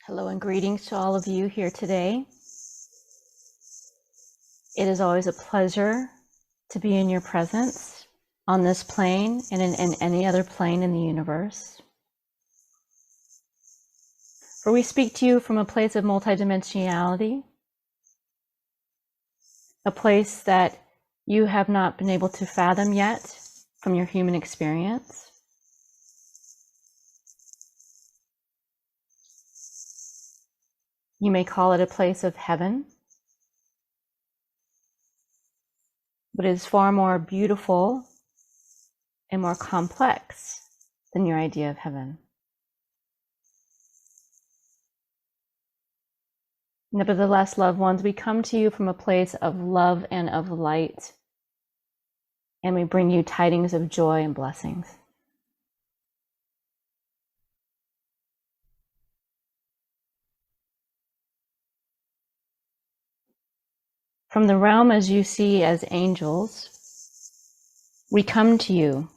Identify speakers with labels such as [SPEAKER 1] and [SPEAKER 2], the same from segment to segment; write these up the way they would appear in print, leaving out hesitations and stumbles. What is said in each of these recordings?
[SPEAKER 1] Hello and greetings to all of you here today. It is always a pleasure to be in your presence on this plane and in any other plane in the universe. For we speak to you from a place of multidimensionality, a place that you have not been able to fathom yet from your human experience. You may call it a place of heaven, but it is far more beautiful and more complex than your idea of heaven. Nevertheless, loved ones, we come to you from a place of love and of light, and we bring you tidings of joy and blessings. From the realm as you see as angels, we come to you.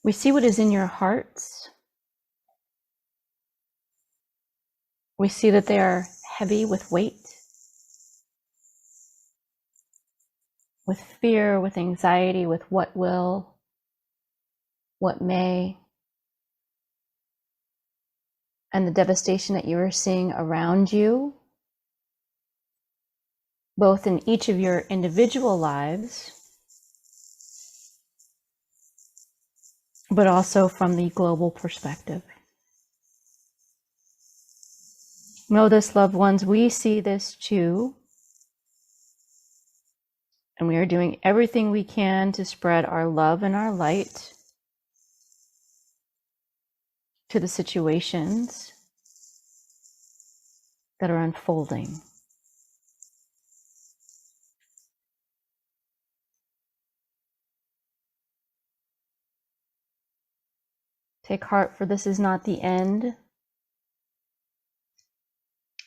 [SPEAKER 1] We see what is in your hearts. We see that they are heavy with weight, with fear, with anxiety, with what will, what may, and the devastation that you are seeing around you, both in each of your individual lives, but also from the global perspective. Know this, loved ones, we see this too, and we are doing everything we can to spread our love and our light to the situations that are unfolding. Take heart, for this is not the end.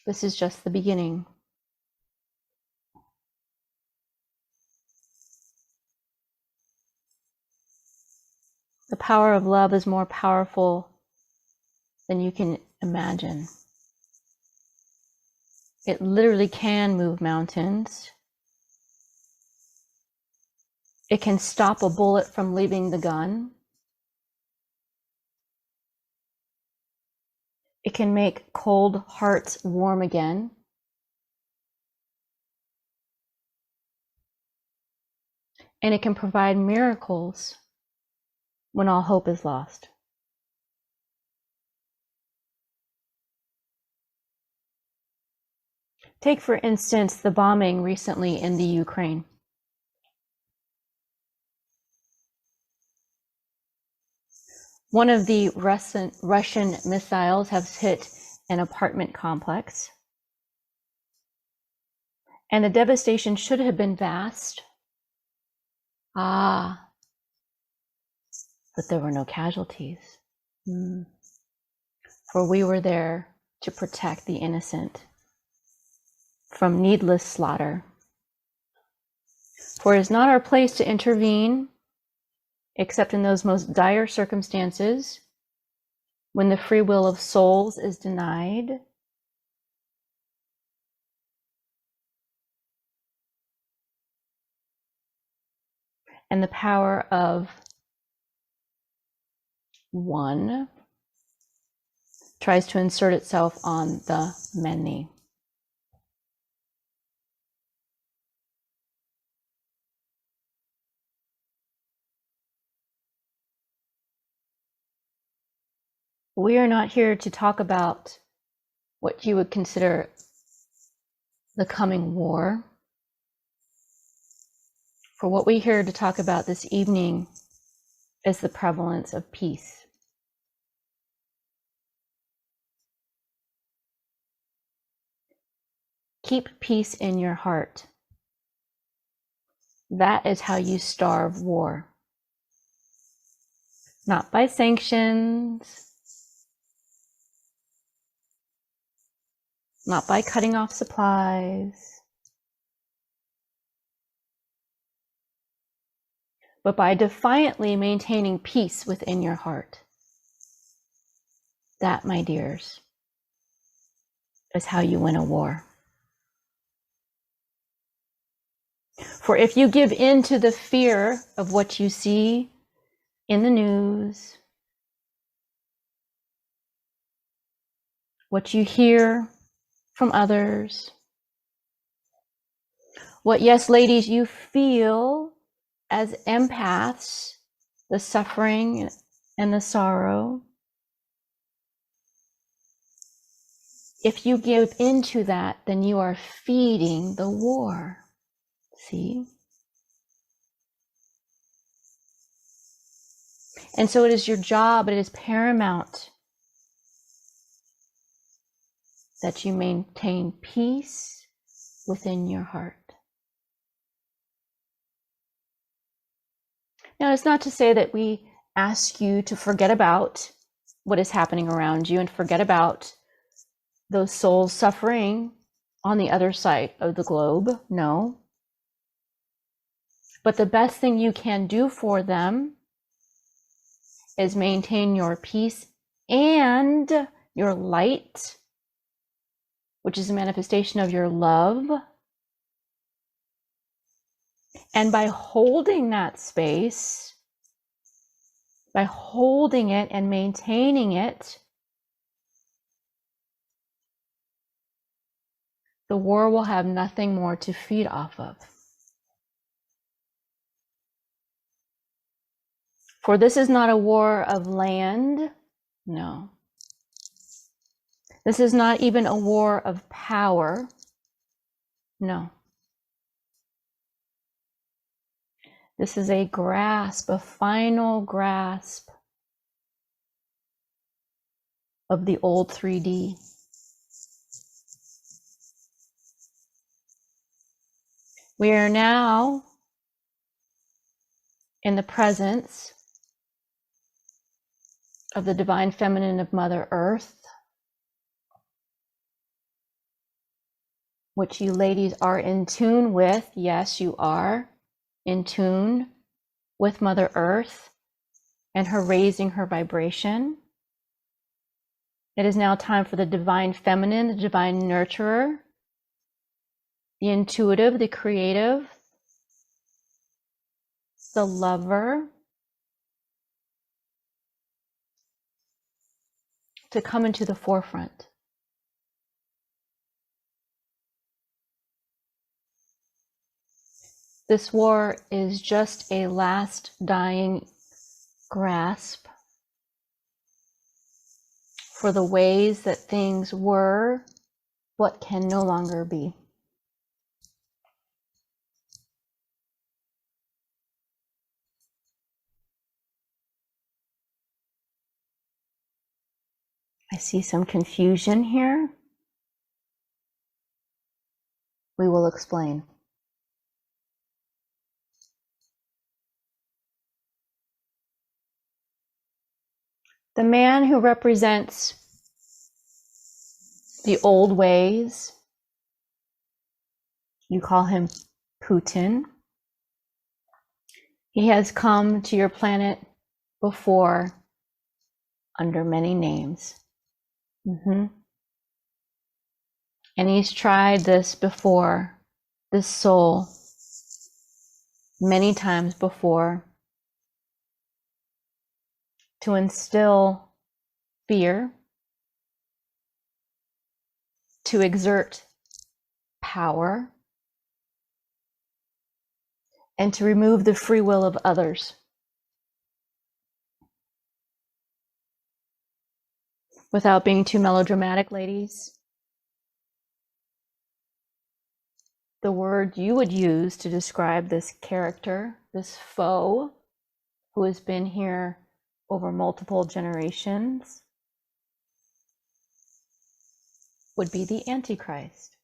[SPEAKER 1] This is just the beginning. The power of love is more powerful than you can imagine. It literally can move mountains. It can stop a bullet from leaving the gun. It can make cold hearts warm again. And it can provide miracles when all hope is lost. Take, for instance, the bombing recently in the Ukraine. One of the Russian missiles has hit an apartment complex, and the devastation should have been vast. But there were no casualties. For we were there to protect the innocent from needless slaughter. For it is not our place to intervene except in those most dire circumstances when the free will of souls is denied, and the power of one tries to insert itself on the many. We are not here to talk about what you would consider the coming war. For what we're here to talk about this evening is the prevalence of peace. Keep peace in your heart. That is how you starve war. Not by sanctions, not by cutting off supplies, but by defiantly maintaining peace within your heart. That, my dears, is how you win a war. For if you give in to the fear of what you see in the news, what you hear from others, what, yes, ladies, you feel as empaths, the suffering and the sorrow, if you give into that, then you are feeding the war. See? And so it is your job, it is paramount that you maintain peace within your heart. Now, it's not to say that we ask you to forget about what is happening around you and forget about those souls suffering on the other side of the globe. No. But the best thing you can do for them is maintain your peace and your light, which is a manifestation of your love. And by holding that space, by holding it and maintaining it, the war will have nothing more to feed off of. For this is not a war of land, no. This is not even a war of power, no. This is a grasp, a final grasp of the old 3D. We are now in the presence of the divine feminine of Mother Earth, which you ladies are in tune with. Yes, you are in tune with Mother Earth and her raising her vibration. It is now time for the divine feminine, the divine nurturer, the intuitive, the creative, the lover, to come into the forefront. This war is just a last dying grasp for the ways that things were, what can no longer be. I see some confusion here. We will explain. The man who represents the old ways, you call him Putin. He has come to your planet before under many names. And he's tried this before, this soul, many times before, to instill fear, to exert power, and to remove the free will of others. Without being too melodramatic, ladies, the word you would use to describe this character, this foe, who has been here over multiple generations, would be the Antichrist.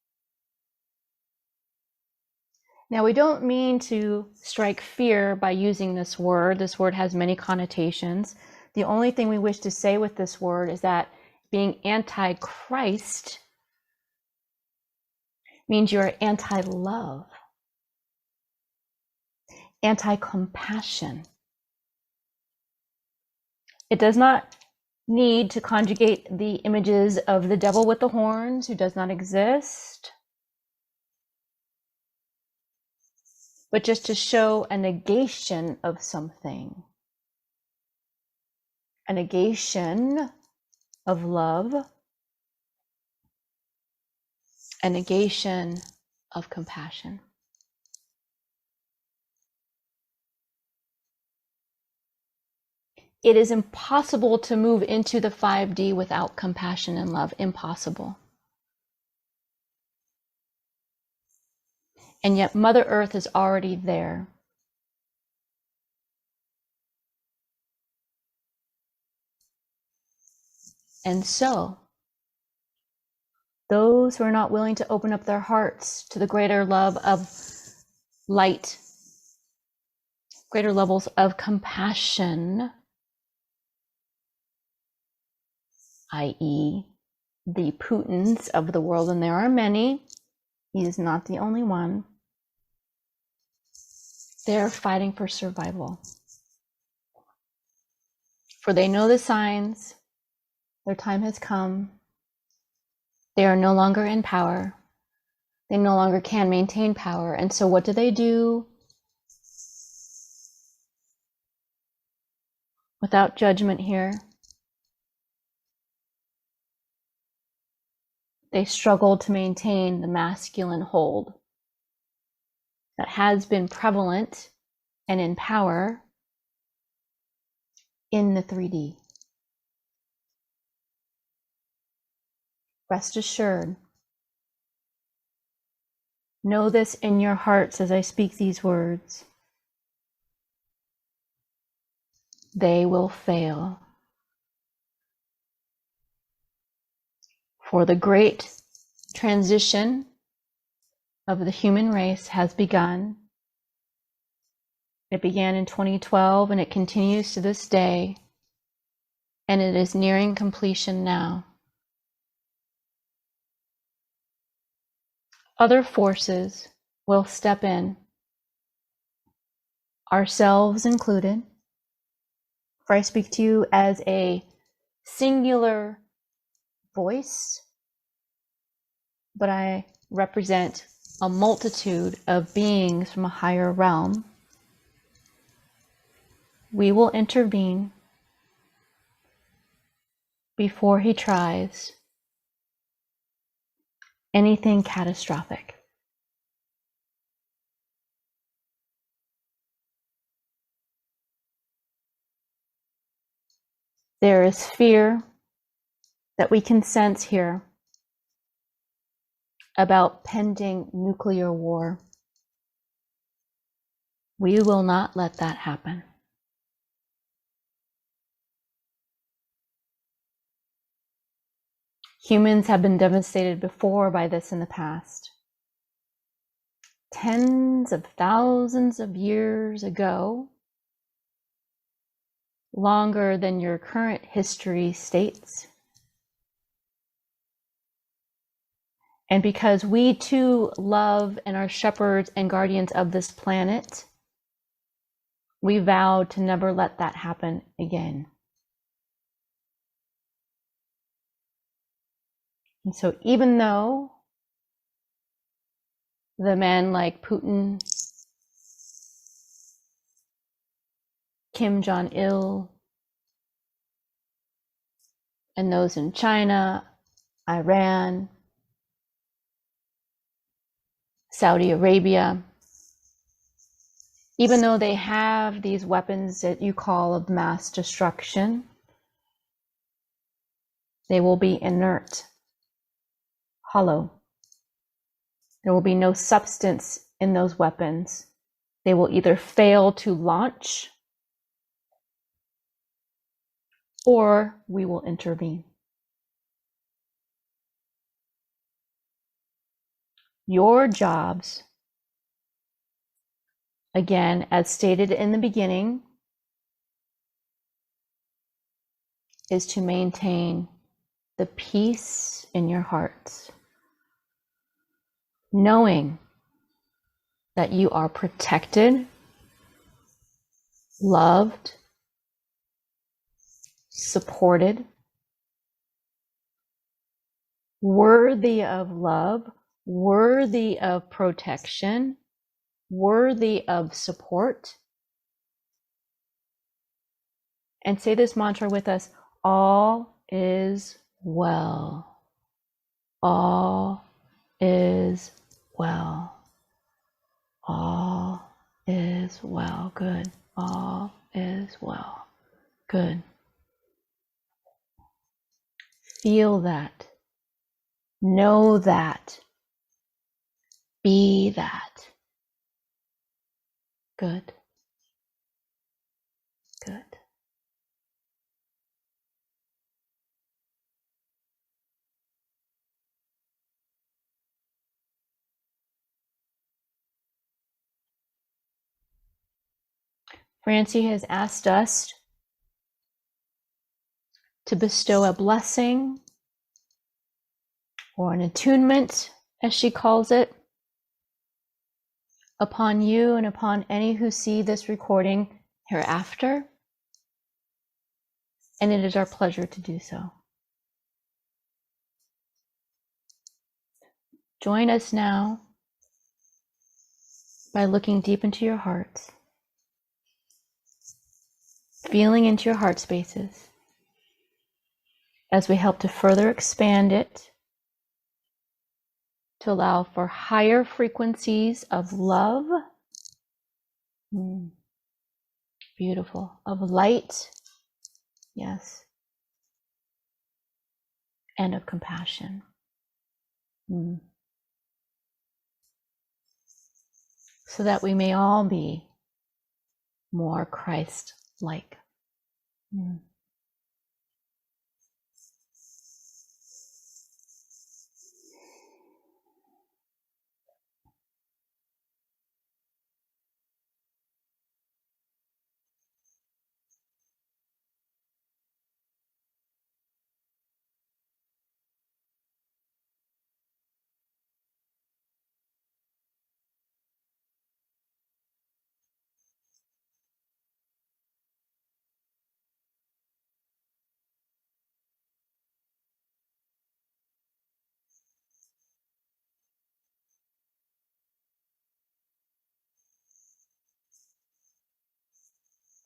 [SPEAKER 1] Now, we don't mean to strike fear by using this word. This word has many connotations. The only thing we wish to say with this word is that being anti-Christ means you're anti-love. anti-compassion. It does not need to conjugate the images of the devil with the horns who does not exist, but just to show a negation of something, a negation of love, a negation of compassion. It is impossible to move into the 5D without compassion and love. Impossible. And yet Mother Earth is already there. And so, those who are not willing to open up their hearts to the greater love of light, greater levels of compassion, i.e., the Putins of the world, and there are many, he is not the only one, they're fighting for survival. For they know the signs, their time has come, they are no longer in power, they no longer can maintain power, and so what do? Without judgment here, they struggle to maintain the masculine hold that has been prevalent and in power in the 3D. Rest assured, know this in your hearts as I speak these words. They will fail. For the great transition of the human race has begun. It began in 2012 and it continues to this day, and it is nearing completion now. Other forces will step in, ourselves included, for I speak to you as a singular voice, but I represent a multitude of beings from a higher realm. We will intervene before he tries anything catastrophic. There is fear that we can sense here about pending nuclear war. We will not let that happen. Humans have been devastated before by this in the past. Tens of thousands of years ago, longer than your current history states. And because we too love and are shepherds and guardians of this planet, we vowed to never let that happen again. And so even though the men like Putin, Kim Jong-il, and those in China, Iran, Saudi Arabia, even though they have these weapons that you call of mass destruction, they will be inert, hollow. There will be no substance in those weapons. They will either fail to launch or we will intervene. Your jobs, again, as stated in the beginning, is to maintain the peace in your hearts, knowing that you are protected loved, supported, worthy of love, worthy of protection, worthy of support. And say this mantra with us: all is well. All is well. All is well. Good. All is well. Good. Feel that. Know that. Be that. Good. Good. Francie has asked us to bestow a blessing or an attunement, as she calls it, upon you and upon any who see this recording hereafter. And it is our pleasure to do so. Join us now by looking deep into your hearts, feeling into your heart spaces as we help to further expand it, to allow for higher frequencies of love, beautiful, of light, yes, and of compassion. So that we may all be more Christ-like.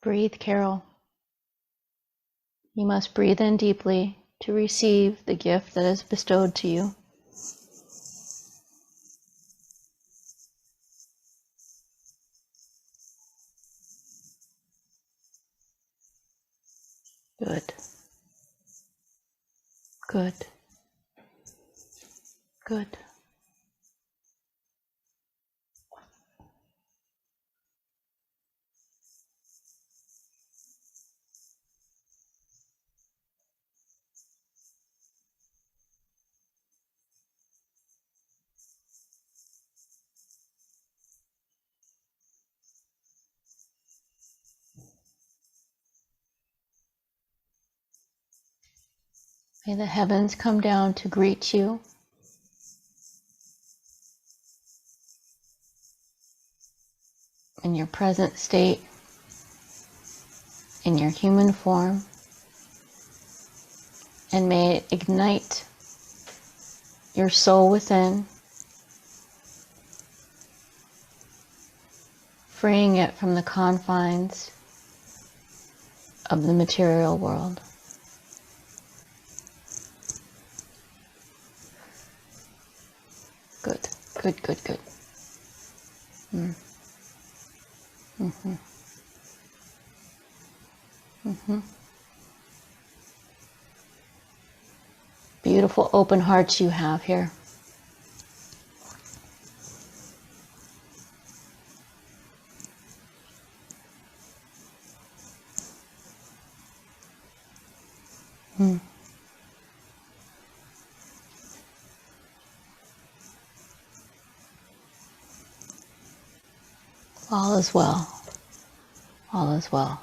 [SPEAKER 1] Breathe, Carol. You must breathe in deeply to receive the gift that is bestowed to you. Good. Good. Good. May the heavens come down to greet you. In your present state, in your human form, and may it ignite your soul within, freeing it from the confines of the material world. Good, good, good, good. Beautiful open hearts you have here. All is well. All is well.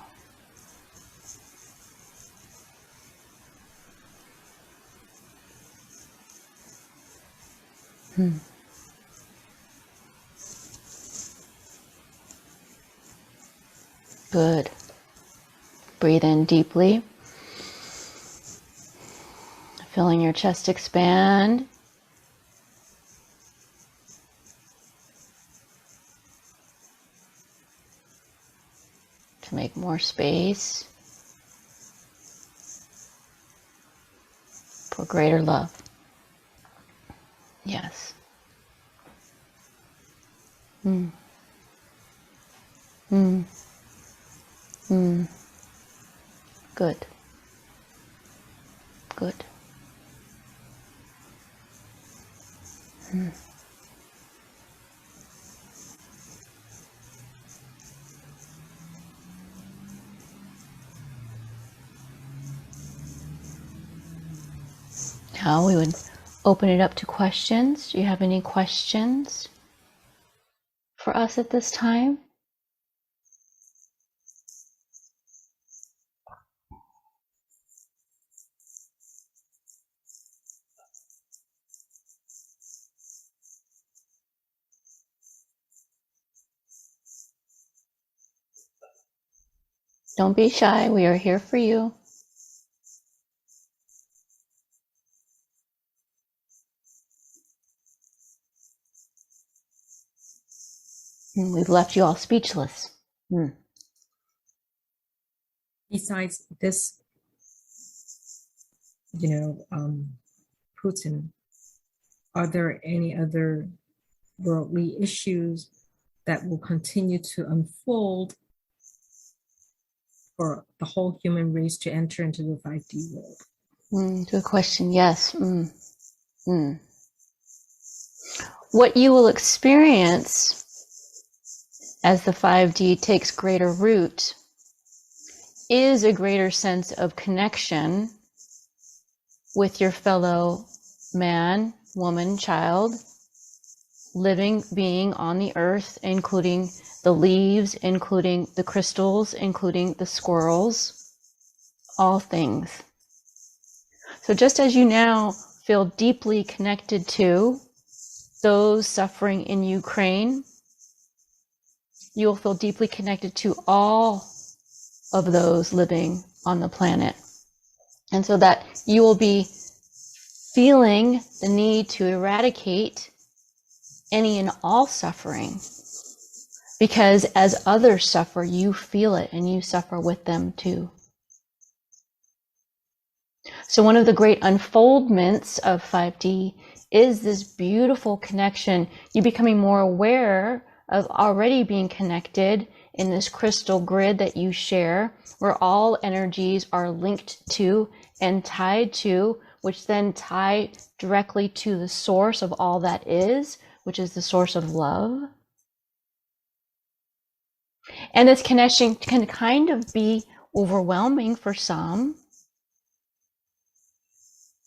[SPEAKER 1] Good. Breathe in deeply. Feeling your chest expand. To make more space for greater love. Yes. Mm. Mm. Mm. Good. Good. Mm. Now we would open it up to questions. Do you have any questions for us at this time? Don't be shy. We are here for you. We've left you all speechless.
[SPEAKER 2] Besides this, Putin, are there any other worldly issues that will continue to unfold for the whole human race to enter into the 5D world?
[SPEAKER 1] Good question. Yes. What you will experience as the 5D takes greater root is a greater sense of connection with your fellow man, woman, child, living being on the earth, including the leaves, including the crystals, including the squirrels, all things. So just as you now feel deeply connected to those suffering in Ukraine, you will feel deeply connected to all of those living on the planet. And so that you will be feeling the need to eradicate any and all suffering, because as others suffer, you feel it and you suffer with them too. So one of the great unfoldments of 5D is this beautiful connection, you becoming more aware of already being connected in this crystal grid that you share, where all energies are linked to and tied to, which then tie directly to the source of all that is, which is the source of love. And this connection can kind of be overwhelming for some,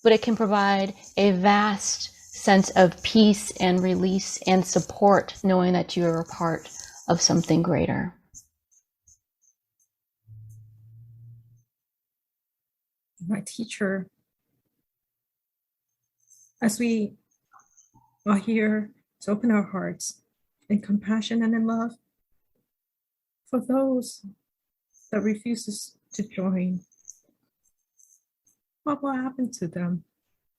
[SPEAKER 1] but it can provide a vast sense of peace and release and support, knowing that you are a part of something greater.
[SPEAKER 2] My teacher, as we are here to open our hearts in compassion and in love for those that refuses to join, what will happen to them?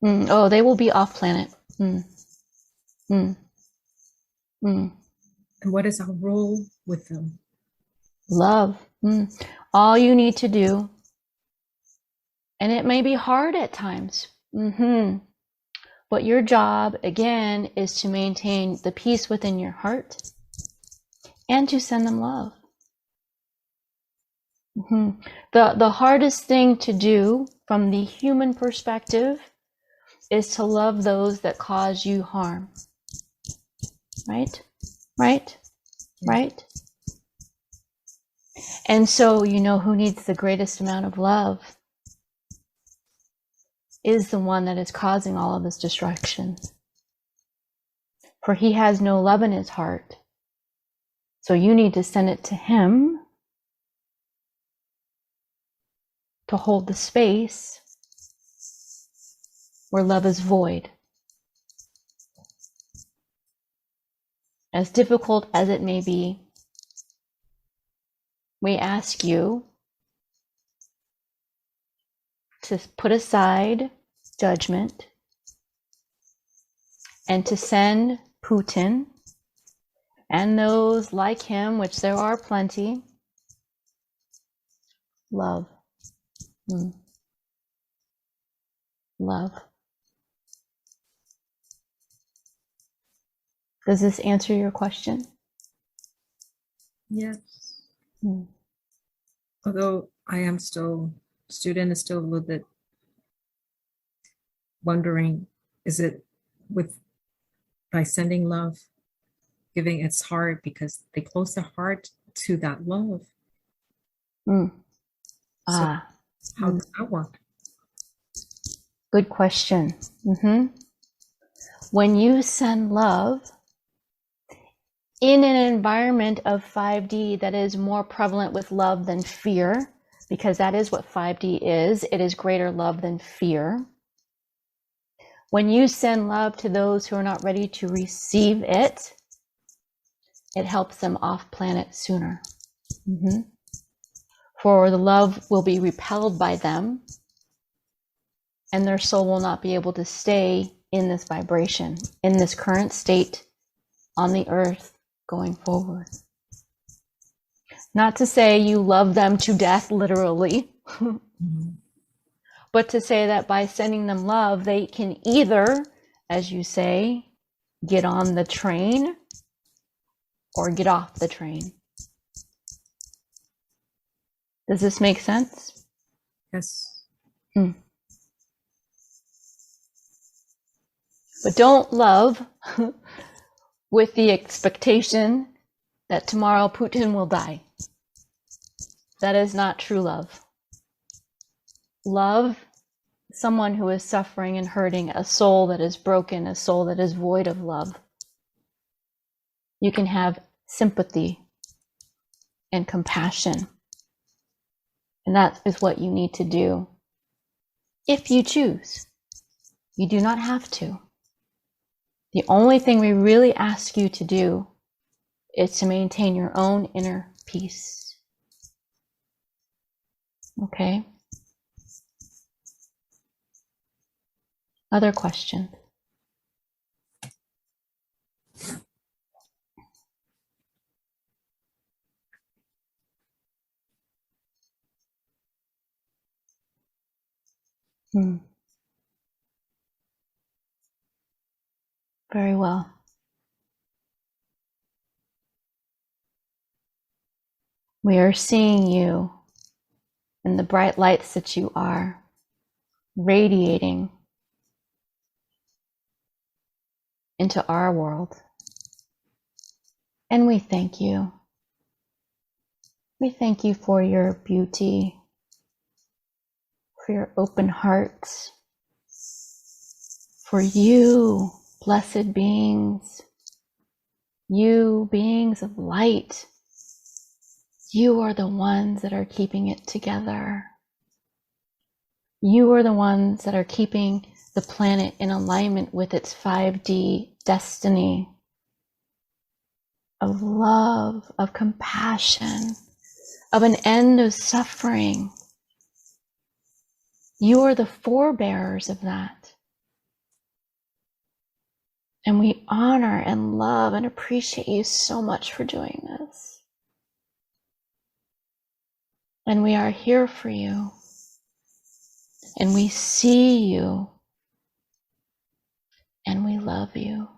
[SPEAKER 1] Oh, they will be off planet.
[SPEAKER 2] And what is our role with them?
[SPEAKER 1] Love. All you need to do, and it may be hard at times, but your job, again, is to maintain the peace within your heart and to send them love. The hardest thing to do from the human perspective is to love those that cause you harm. Right? And so, you know, who needs the greatest amount of love is the one that is causing all of this destruction. For he has no love in his heart. So you need to send it to him to hold the space where love is void. As difficult as it may be, we ask you to put aside judgment and to send Putin and those like him, which there are plenty, love. Love. Does this answer your question?
[SPEAKER 2] Yes. Although I am still, student is still a little bit wondering, is it by sending love, giving its heart, because they close their heart to that love. So how does that work?
[SPEAKER 1] Good question. When you send love in an environment of 5D that is more prevalent with love than fear, because that is what 5D is, it is greater love than fear. When you send love to those who are not ready to receive it, it helps them off planet sooner. For the love will be repelled by them, and their soul will not be able to stay in this vibration, in this current state on the earth going forward. Not to say you love them to death, literally, but to say that by sending them love, they can either, as you say, get on the train or get off the train. Does this make sense?
[SPEAKER 2] Yes.
[SPEAKER 1] But don't love with the expectation that tomorrow Putin will die. That is not true love. Love someone who is suffering and hurting, a soul that is broken, a soul that is void of love. You can have sympathy and compassion. And that is what you need to do if you choose. You do not have to. The only thing we really ask you to do is to maintain your own inner peace. Okay? Other questions? Very well. We are seeing you in the bright lights that you are, radiating into our world. And we thank you. We thank you for your beauty, for your open hearts, for you, blessed beings, you beings of light. You are the ones that are keeping it together. You are the ones that are keeping the planet in alignment with its 5D destiny of love, of compassion, of an end of suffering. You are the forebearers of that. And we honor and love and appreciate you so much for doing this. And we are here for you. And we see you. And we love you.